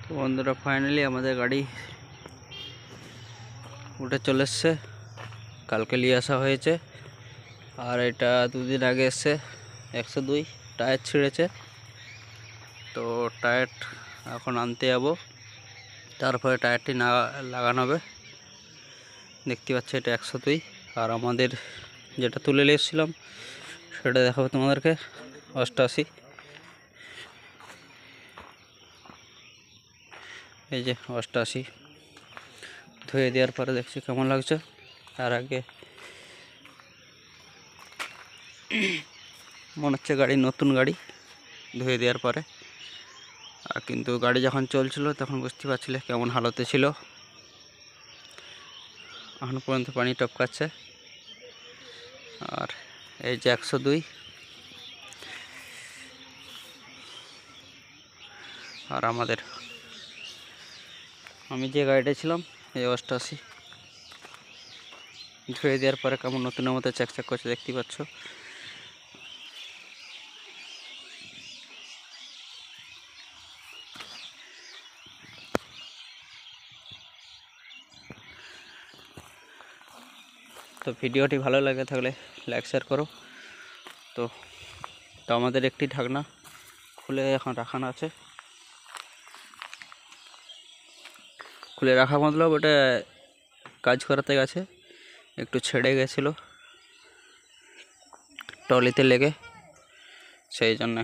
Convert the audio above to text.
তো বন্ধুরা, ফাইনালি আমাদের গাড়ি উঠে চলে এসছে। কালকে নিয়ে আসা হয়েছে, আর এটা দুদিন আগে এসছে। 102 টায়ার ছিঁড়েছে, তো টায়ার এখন আনতে যাবো, তারপরে টায়ারটি না লাগানো হবে। দেখতে পাচ্ছি এটা 102, আর আমাদের যেটা তুলে নিয়ে এসেছিলাম সেটা দেখাবো তোমাদেরকে, 88। এই যে 88 ধুয়ে দেওয়ার পরে দেখছি কেমন লাগছে। তার আগে মনে হচ্ছে গাড়ি নতুন গাড়ি ধুয়ে দেওয়ার পরে, আর কিন্তু গাড়ি যখন চলছিল তখন বুঝতে পারছিলে কেমন হালতে ছিল। এখন পর্যন্ত পানি টপকাচ্ছে। আর এই যে 102, আর আমি যে গাড়িটা ছিলাম এই 88 ধুয়ে দেওয়ার পরে কেমন নতুনের মতো চেকচেক করছে, দেখতে পাচ্ছ। তো ভিডিওটি ভালো লাগে থাকলে লাইক শেয়ার করো। তো আমাদের একটি ঢাকনা খুলে এখন রাখানো আছে। খুলে রাখা মতলব ওটা কাজ করাতে গেছে, একটু ছেড়ে গেছিলো ট্রলিতে লেগে, সেই জন্য